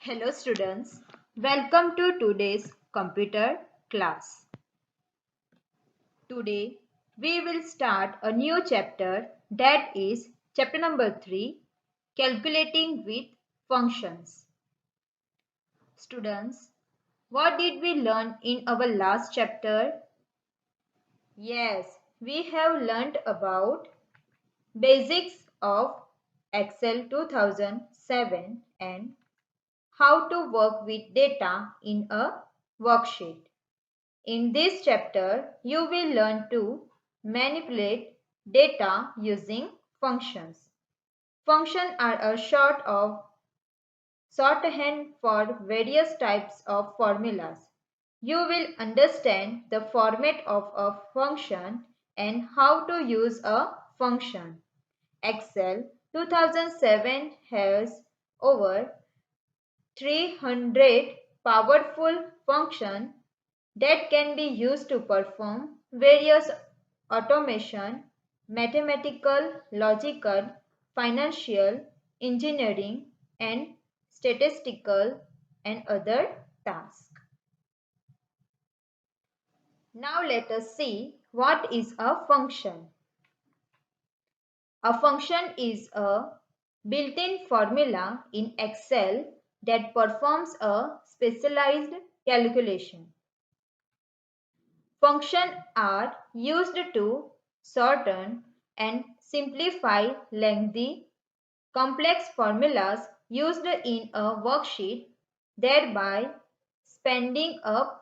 Hello students, welcome to today's computer class. Today we will start a new chapter, that is chapter number 3, calculating with functions. Students, what did we learn in our last chapter? Yes, we have learned about basics of Excel 2007 and how to work with data in a worksheet. In this chapter, you will learn to manipulate data using functions. Functions are a shorthand for various types of formulas. You will understand the format of a function and how to use a function. Excel 2007 has over 300 powerful functions that can be used to perform various automation, mathematical, logical, financial, engineering, and statistical and other tasks. Now let us see what is a function. A function is a built-in formula in Excel that performs a specialized calculation. Functions are used to shorten and simplify lengthy, complex formulas used in a worksheet, thereby speeding up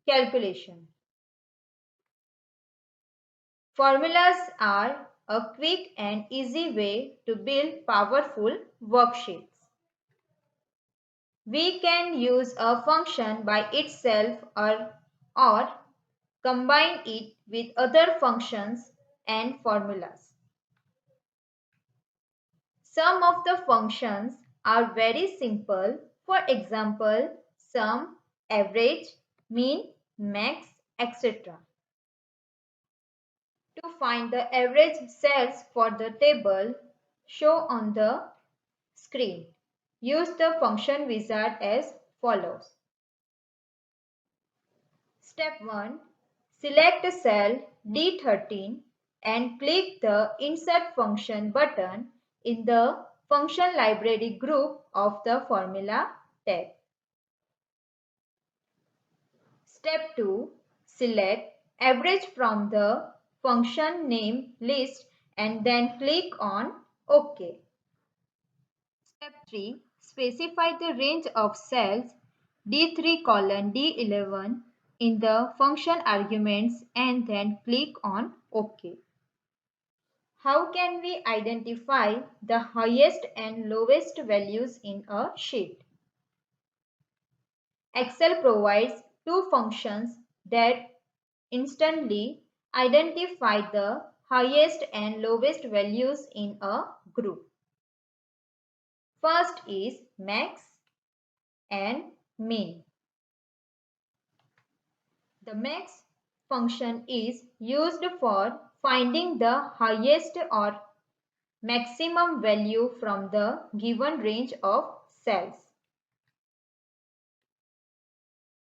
calculation. Formulas are a quick and easy way to build powerful worksheets. We can use a function by itself or combine it with other functions and formulas. Some of the functions are very simple. For example, sum, average, mean, max, etc. To find the average cells for the table shown on the screen, use the function wizard as follows. Step 1. Select cell D13 and click the Insert Function button in the Function Library group of the Formula tab. Step 2. Select Average from the function name list and then click on OK. Step 3. Specify the range of cells D3 colon D11 in the function arguments and then click on OK. How can we identify the highest and lowest values in a sheet? Excel provides two functions that instantly identify the highest and lowest values in a group. First is max and min. The max function is used for finding the highest or maximum value from the given range of cells.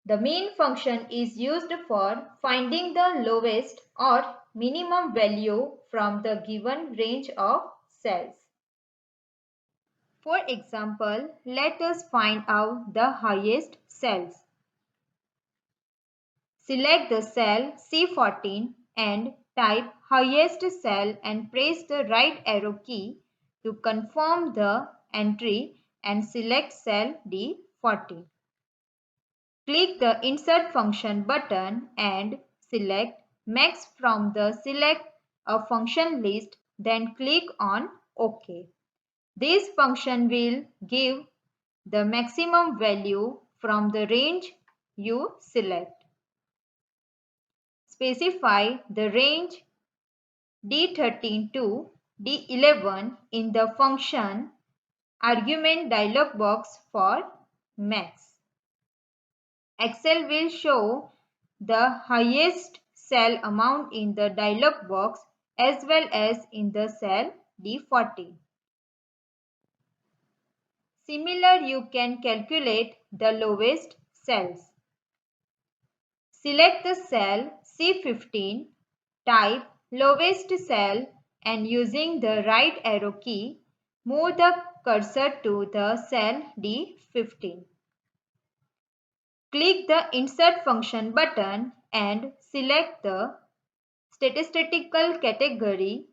The min function is used for finding the lowest or minimum value from the given range of cells. For example, let us find out the highest cells. Select the cell C14 and type highest cell and press the right arrow key to confirm the entry and select cell D14. Click the Insert Function button and select Max from the Select a Function list, then click on OK. This function will give the maximum value from the range you select. Specify the range D13 to D11 in the function argument dialog box for max. Excel will show the highest cell amount in the dialog box as well as in the cell D14. Similar, you can calculate the lowest cells. Select the cell C15, type lowest cell and using the right arrow key, move the cursor to the cell D15. Click the Insert Function button and select the statistical category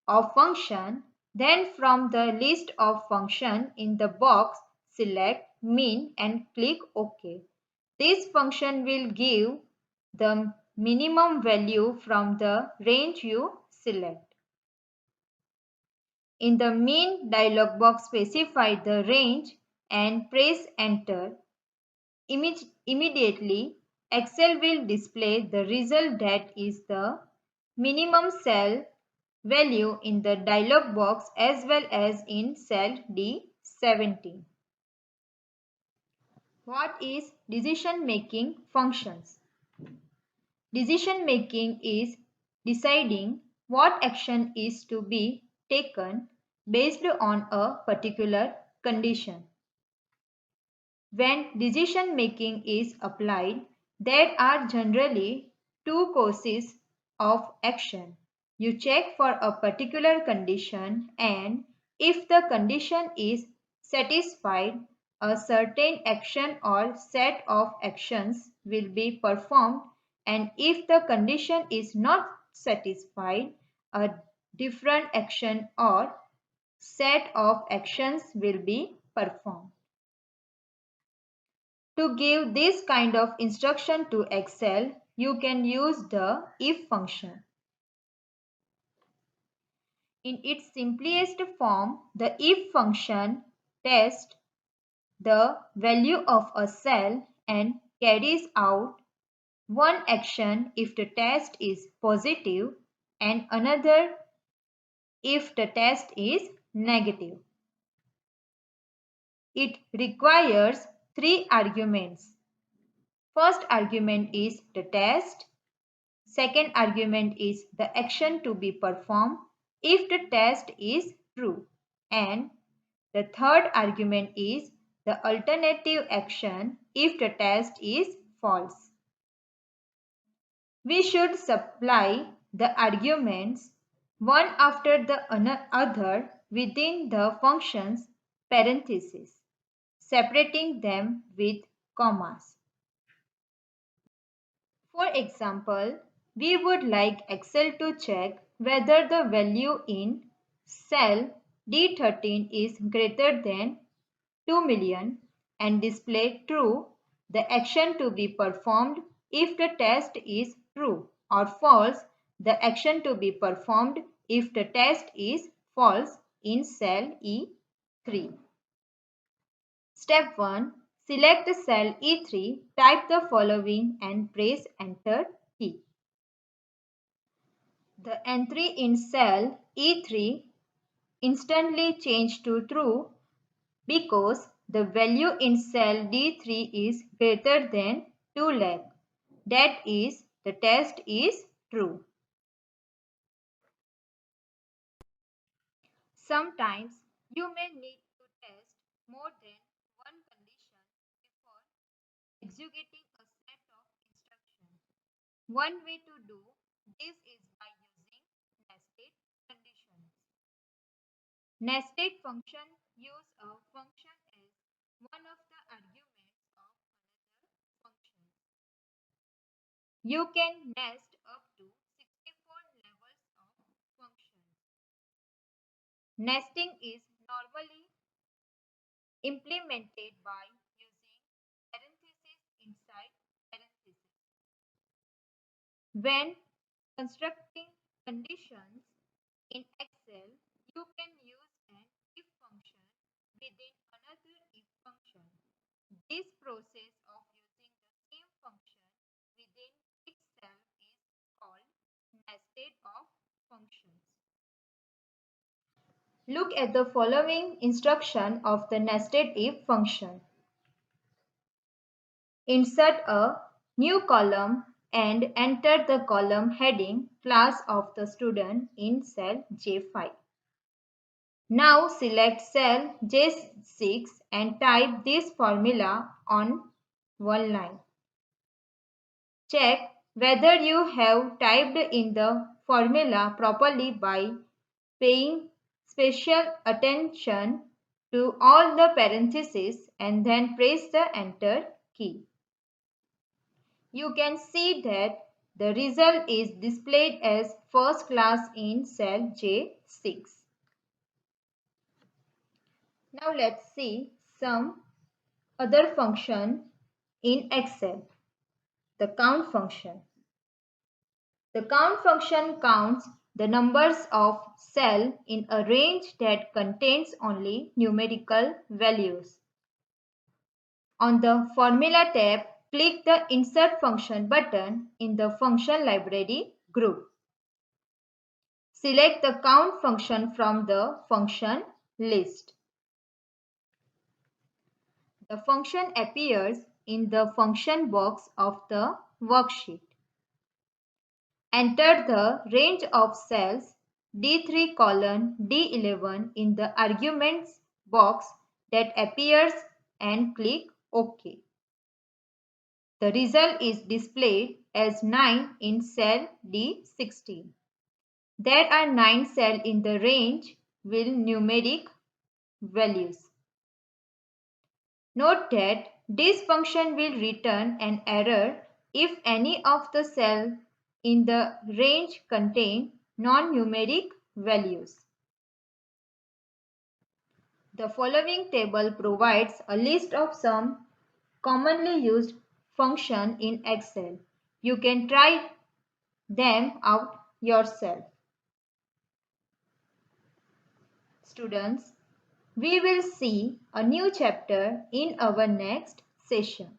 of function. Then from the list of function in the box, select Mean and click OK. This function will give the minimum value from the range you select. In the Mean dialog box, specify the range and press Enter. Immediately, Excel will display the result, that is the minimum cell value in the dialog box as well as in cell D17. What is decision making functions? Decision making is deciding what action is to be taken based on a particular condition. When decision making is applied, there are generally two courses of action. You check for a particular condition, and if the condition is satisfied, a certain action or set of actions will be performed, and if the condition is not satisfied, a different action or set of actions will be performed. To give this kind of instruction to Excel, you can use the if function. In its simplest form, the if function tests the value of a cell and carries out one action if the test is positive and another if the test is negative. It requires three arguments. First argument is the test. Second argument is the action to be performed if the test is true, and the third argument is the alternative action if the test is false. We should supply the arguments one after the other within the function's parentheses, separating them with commas. For example, we would like Excel to check whether the value in cell D13 is greater than 2 million and display true, the action to be performed if the test is true, or false, the action to be performed if the test is false in cell E3. Step 1. Select the cell E3, type the following and press Enter key. The entry in cell E3 instantly changed to true because the value in cell D3 is greater than 2 lakh. That is, the test is true. Sometimes you may need to test more than one condition before executing a set of instructions. One way to do this is by using nested conditions. Nested function use a function as one of the arguments of another function. You can nest up to 64 levels of functions. Nesting is normally implemented by using parentheses inside parentheses. When constructing conditions in Excel, you can use an if function within another if function. This process of using the same function within itself is called nested of functions. Look at the following instruction of the nested if function. Insert a new column and enter the column heading class of the student in cell J5. Now select cell J6 and type this formula on one line. Check whether you have typed in the formula properly by paying special attention to all the parentheses and then press the enter key. You can see that the result is displayed as first class in cell J6. Now let's see some other function in Excel, the count function. The count function counts the numbers of cells in a range that contains only numerical values. On the Formula tab, click the Insert Function button in the Function Library group. Select the count function from the function list. The function appears in the function box of the worksheet. Enter the range of cells D3 colon D11 in the arguments box that appears and click OK. The result is displayed as 9 in cell D16. There are 9 cells in the range with numeric values. Note that this function will return an error if any of the cells in the range contain non-numeric values. The following table provides a list of some commonly used functions in Excel. You can try them out yourself. Students, we will see a new chapter in our next session.